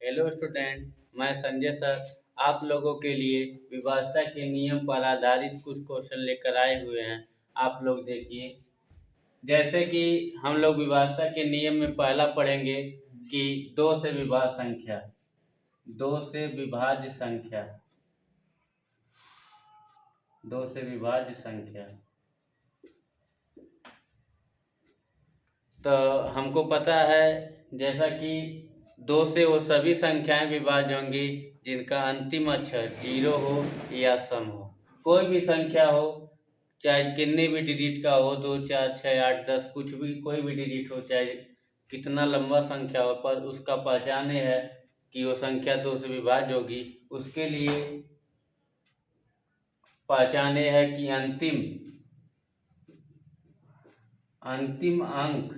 Hello student, मैं Sanjay sir आप लोगों के लिए विभाज्यता के नियम पर आधारित कुछ क्वेश्चन लेकर आए हुए हैं। आप लोग देखिए, जैसे कि हम लोग विभाज्यता के नियम में पहला पढ़ेंगे कि दो से विभाज्य संख्या, दो से विभाज्य संख्या, दो से विभाज्य संख्या। तो हमको पता है जैसा कि दो से वो सभी संख्याएं विभाज्य होंगी जिनका अंतिम अक्षर 0 हो या सम हो। कोई भी संख्या हो, चाहे कितने भी डिजिट का हो, 2 4 6 8 10, कुछ भी कोई भी डिजिट हो, चाहे कितना लंबा संख्या हो, पर उसका पहचान ये है कि वो संख्या दो से विभाज्य होगी। उसके लिए पहचान ये है कि अंतिम अंक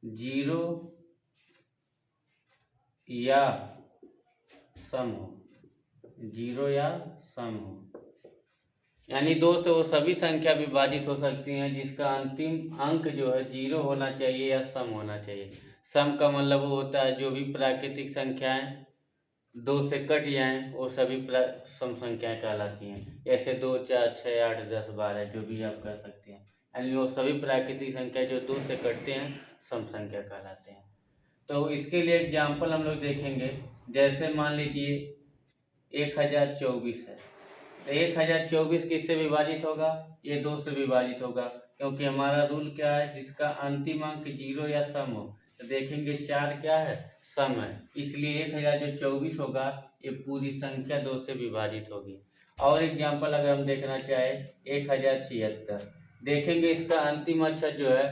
0 या सम हो, 0 या सम हो। यानी दो से वो सभी संख्या विभाजित हो सकती हैं जिसका अंतिम अंक जो है 0 होना चाहिए या सम होना चाहिए। सम का मतलब वो होता है जो भी प्राकृतिक संख्याएं दो से कट जाएं वो सभी सम संख्याएं कहलाती हैं। जैसे 2 4 6 8 10 12 जो भी आप कह सकते हैं, यानी वो सभी प्राकृतिक संख्या जो दो से कटते हैं सम संख्या कहलाते हैं। तो इसके लिए एग्जाम्पल हम लोग देखेंगे। जैसे मान लीजिए 1024 है, तो 1024 किससे विभाजित होगा? ये दो से विभाजित होगा, क्योंकि हमारा रूल क्या है, जिसका अंतिम अंक 0 या सम हो। तो देखेंगे 4 क्या है, सम है, इसलिए 1024 होगा, ये पूरी संख्या दो से विभाजित होगी। और एग्जाम्पल अगर हम देखना चाहे 1076, देखेंगे इसका अंतिम अक्षर जो है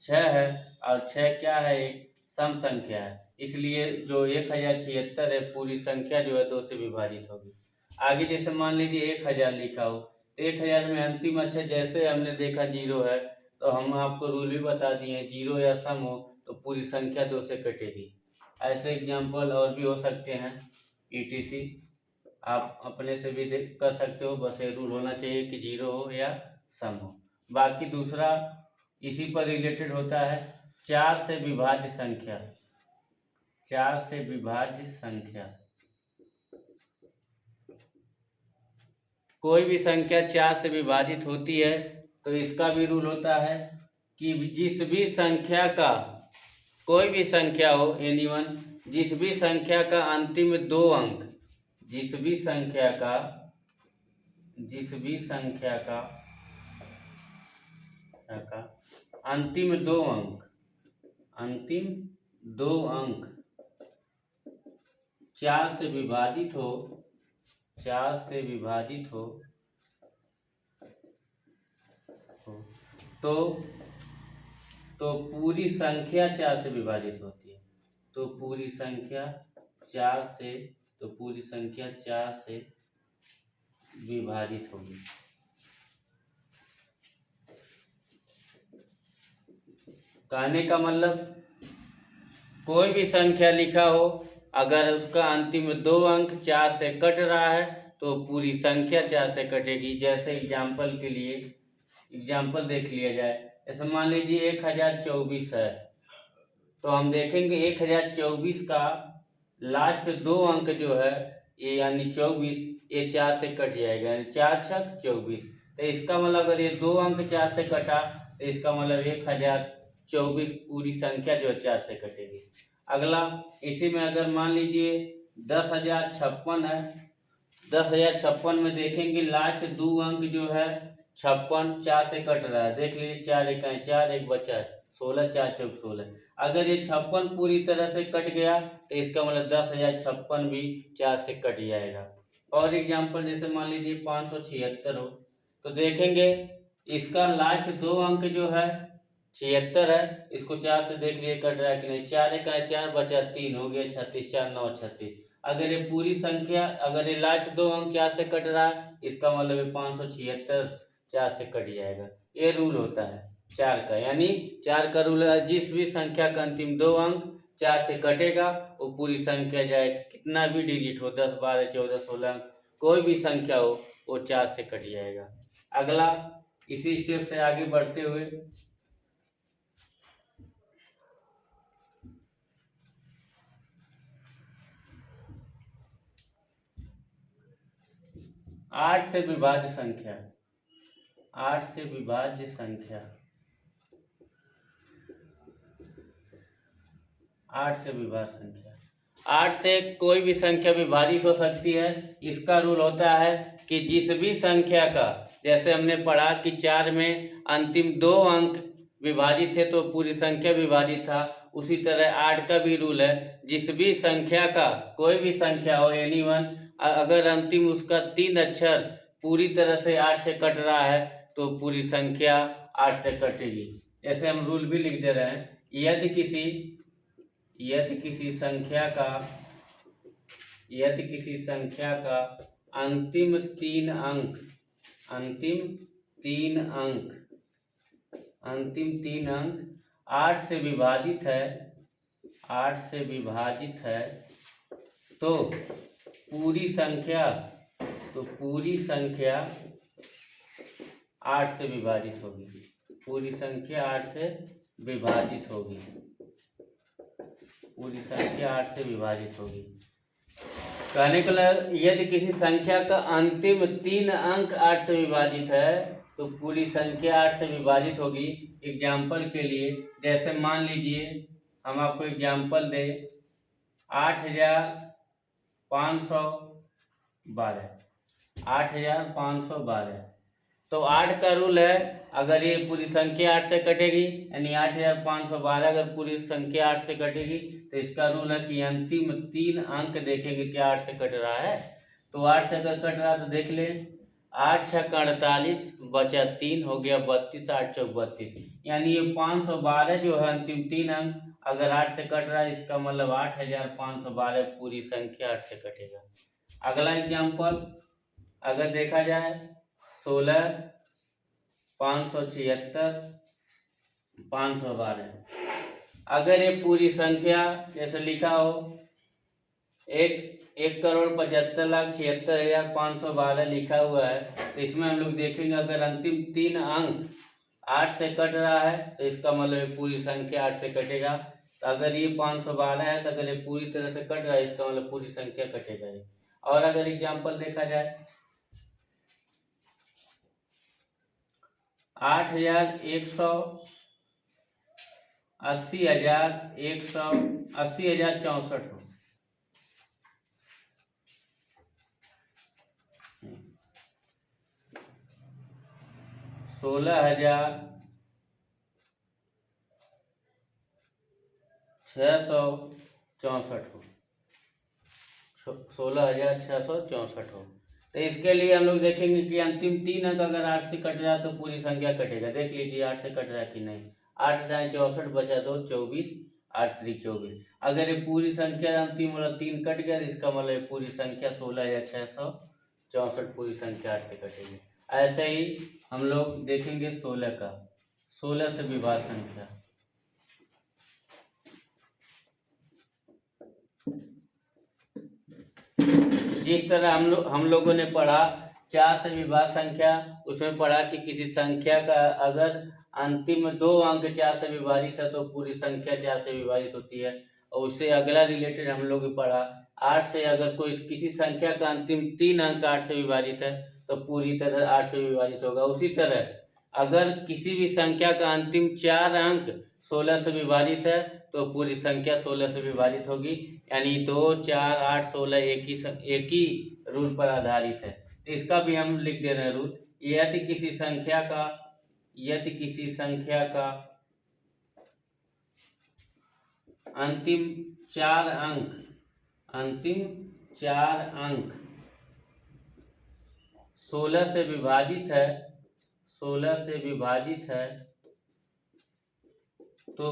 6 है, और 6 क्या है, एक सम संख्या है, इसलिए जो 1076 है पूरी संख्या जो है दो से विभाजित होगी। आगे जैसे मान लीजिए 1000 लिखा हो, तो 1000 में अंतिम अक्षर जैसे हमने देखा 0 है, तो हम आपको रूल भी बता दिए, 0 या सम हो तो पूरी संख्या दो से कटेगी। ऐसे एग्जाम्पल और भी हो सकते हैं, ETC आप अपने से भी कर सकते हो, बस ये रूल होना चाहिए कि 0 हो या सम हो। बाकी दूसरा इसी पर रिलेटेड होता है 4 से विभाज्य संख्या, 4 से विभाज्य संख्या। कोई भी संख्या 4 से विभाजित होती है तो इसका भी रूल होता है कि जिस भी संख्या का, कोई भी संख्या हो एनीवन, जिस भी संख्या का अंतिम दो अंक, जिस भी संख्या का अंतिम दो अंक, अंतिम दो अंक 4 से विभाजित हो, 4 से विभाजित हो तो पूरी संख्या 4 से विभाजित होती है। तो पूरी संख्या 4 से, तो पूरी संख्या 4 से विभाजित होगी। कहने का मतलब कोई भी संख्या लिखा हो, अगर उसका अंतिम दो अंक 4 से कट रहा है तो पूरी संख्या 4 से कटेगी। जैसे एग्जाम्पल के लिए एग्जाम्पल देख लिया जाए, ऐसे मान लीजिए 1024 है, तो हम देखेंगे 1024 का लास्ट दो अंक जो है ये यानी 24, ये 4 से कट जाएगा, यानी 4 छक 24। तो इसका मतलब अगर ये दो अंक 4 से कटा तो इसका मतलब 1024 पूरी संख्या जो है 4 से कटेगी। अगला इसी में अगर मान लीजिए 10,056 है, 10,056 में देखेंगे लास्ट दो अंक जो है 56 4 से कट रहा है, देख लीजिए 4 एक 4, एक बचा 16, 4 चौक 16। अगर ये 56 पूरी तरह से कट गया तो इसका मतलब 10,056 भी 4 से कट जाएगा। और एग्जाम्पल जैसे मान लीजिए 576 हो, तो देखेंगे इसका लास्ट दो अंक जो है 76 है, इसको 4 से देख लिए कट रहा है कि नहीं, 4 एक 4 बचा 3 हो गया 36, 4 9 36। अगर ये पूरी संख्या, अगर ये लास्ट दो अंक 4 से कट रहा है इसका मतलब 576 4 से कट जाएगा। ये रूल होता है 4 का, यानी 4 का रूल है जिस भी संख्या का अंतिम दो अंक 4 से कटेगा वो पूरी संख्या चाहे कितना भी डिजिट हो, 10 12 14 16 कोई भी संख्या हो वो 4 से कट जाएगा। अगला इसी स्टेप से आगे बढ़ते हुए 8 से विभाज्य संख्या, 8 से विभाज्य संख्या, 8 से विभाज्य संख्या, 8 से कोई भी संख्या विभाजित हो सकती है। इसका रूल होता है कि जिस भी संख्या का, जैसे हमने पढ़ा कि 4 में अंतिम 2 अंक विभाजित थे तो पूरी संख्या विभाजित था, उसी तरह 8 का भी रूल है। जिस भी संख्या का, कोई भी संख्या हो एनी वन, अगर अंतिम उसका 3 अक्षर पूरी तरह से 8 से कट रहा है तो पूरी संख्या 8 से कटेगी। ऐसे हम रूल भी लिख दे रहे हैं। यदि किसी संख्या का अंतिम 3 अंक 8 से विभाजित है, तो पूरी संख्या 8 से विभाजित होगी। पूरी संख्या 8 से विभाजित होगी। कहने का यदि किसी संख्या का अंतिम 3 अंक 8 से विभाजित है तो पूरी संख्या 8 से विभाजित होगी। एग्जाम्पल के लिए, जैसे मान लीजिए हम आपको एग्जाम्पल दे 8512, तो 8 का रूल है, अगर ये पूरी संख्या 8 से कटेगी, यानी 8512 अगर पूरी संख्या 8 से कटेगी तो इसका रूल है कि अंतिम 3 अंक देखेंगे क्या 8 से कट रहा है। तो 8 से अगर कट रहा है तो देख ले, 8 6 48 बचा 3 हो गया 32, 8 चौक 32, यानी ये 512 जो है अंतिम 3 अंक अगर 8 से कट रहा है, इसका मतलब 8512 पूरी संख्या 8 से कटेगा। अगला एग्जाम्पल अगर देखा जाए 16 576 512, अगर ये पूरी संख्या जैसे लिखा हो 1,75,76,512 लिखा हुआ है, तो इसमें हम लोग देखेंगे अगर अंतिम 3 अंक 8 से कट रहा है तो इसका मतलब पूरी संख्या 8 से कटेगा। तो अगर ये 512 है तो अगर ये पूरी तरह से कट रहा है इसका मतलब पूरी संख्या कटेगा ये। और अगर एग्जाम्पल देखा जाए 8,100 80,64 हो, 16,664 हो, 16,664 हो। तो इसके लिए हम लोग देखेंगे कि अंतिम 3 अंक अगर 8 से कट रहा है तो पूरी संख्या कटेगा। देख लीजिए 8 से कट रहा है कि नहीं। 8 दाएं 64 बचा 2 24, 8 3 24। अगर ये पूरी संख्या अंतिम वाला 3 कट गया तो इसका मतलब पूरी संख्या 16,664 पूरी संख्या 8 से कटेगी। ऐसे ही हम लोग देखेंगे 16 का, 16 से विभाज्य संख्या, जिस तरह हम लोगों ने पढ़ा 4 से विभाज्य संख्या, उसमें पढ़ा कि किसी संख्या का अगर अंतिम 2 अंक 4 से विभाजित है तो पूरी संख्या 4 से विभाजित होती है। और उससे अगला रिलेटेड हम लोग पढ़ा 8 से अगर कोई किसी संख्या का अंतिम 3 अंक 8 से विभाजित है तो पूरी तरह 8 से विभाजित होगा। उसी तरह अगर किसी भी संख्या का अंतिम 4 अंक 16 से विभाजित है तो पूरी संख्या 16 से विभाजित होगी। यानी 2 4 8 16 एक ही रूल पर आधारित है। तो इसका भी हम लिख दे रहे हैं रूल। यदि किसी संख्या का अंतिम 4 अंक 16 से विभाजित है तो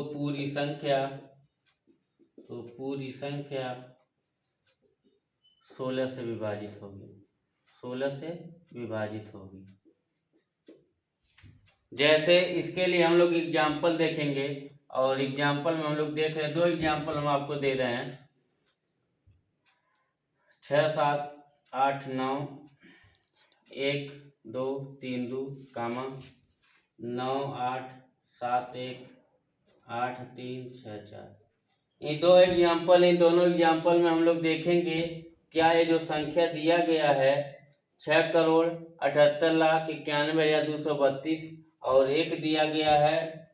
पूरी संख्या 16 से विभाजित होगी। जैसे इसके लिए हम लोग एग्जाम्पल देखेंगे, और एग्जाम्पल में हम लोग देख रहे हैं 2 एग्जाम्पल हम आपको दे रहे हैं। 6 7 8 9 1 2 3 2 कामा 9 8 7 1 8 3 6 4। ये 2 एग्जाम्पल, इन दोनों एग्जाम्पल में हम लोग देखेंगे क्या ये जो संख्या दिया गया है 6,78,91,232 और एक दिया गया है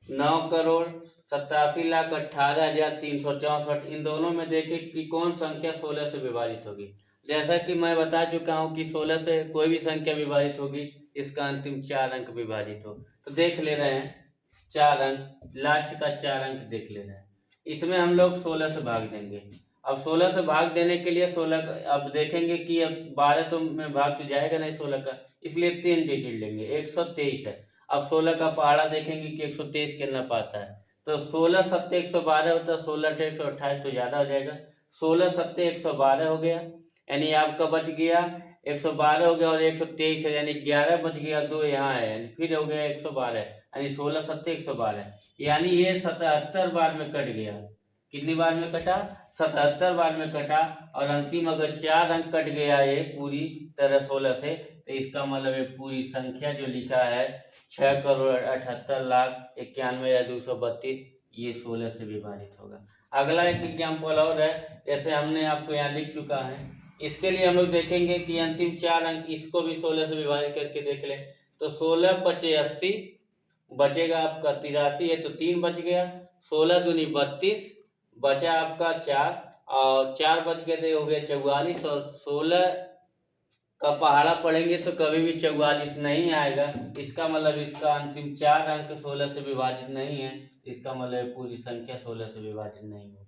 9,87,18,364। इन दोनों में देखें कि कौन संख्या 16 से विभाजित होगी। जैसा कि मैं बता चुका हूं कि 16 से कोई भी संख्या विभाजित होगी इसका अंतिम 4 अंक विभाजित हो। तो देख ले रहे हैं 4 अंक, लास्ट का 4 अंक देख ले रहे हैं। इसमें हम लोग 16 से भाग देंगे। अब 16 से भाग देने के लिए 16 अब देखेंगे कि अब 12 तो में भाग तो जाएगा नहीं 16 का, इसलिए 3 डिजिट लेंगे। 123 है। अब 16 का पहाड़ा देखेंगे कि 123 कितना पाता है, तो 16 सत्ते 112 होता है, 16 अठे 128 तो ज़्यादा हो जाएगा। 16 सत्ते 112 हो गया, यानी आपका बच गया 112 हो गया और 123 है, यानी 11 बच गया, 2 यहाँ है, यानी फिर हो गया 112, यानी 16 सत्ते 112, यानी ये 77 बार में कट गया। कितनी बार में कटा? 77 बार में कटा। और अंतिम अगर 4 अंक कट गया ये पूरी तरह 16 से, तो इसका मतलब ये पूरी संख्या जो लिखा है 6,78,91,232 ये 16 से विभाजित होगा। अगला एक एग्जाम्पल और है, जैसे हमने आपको यहाँ लिख चुका है। इसके लिए हम लोग देखेंगे कि अंतिम 4 अंक इसको भी 16 से विभाजित करके देख लें। तो 16 पचे 80 बचेगा आपका 83 है, तो 3 बच गया। 16 दूनी 32 बचा आपका 4 और 4 बच गए थे, हो गया 44। और 16 का पहाड़ा पढ़ेंगे तो कभी भी 44 नहीं आएगा। इसका मतलब इसका अंतिम 4 अंक 16 से विभाजित नहीं है, इसका मतलब पूरी संख्या 16 से विभाजित नहीं होगा।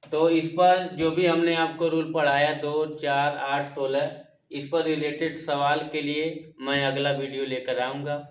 तो इस पर जो भी हमने आपको रूल पढ़ाया 2, 4, 8, 16, इस पर रिलेटेड सवाल के लिए मैं अगला वीडियो लेकर आऊँगा।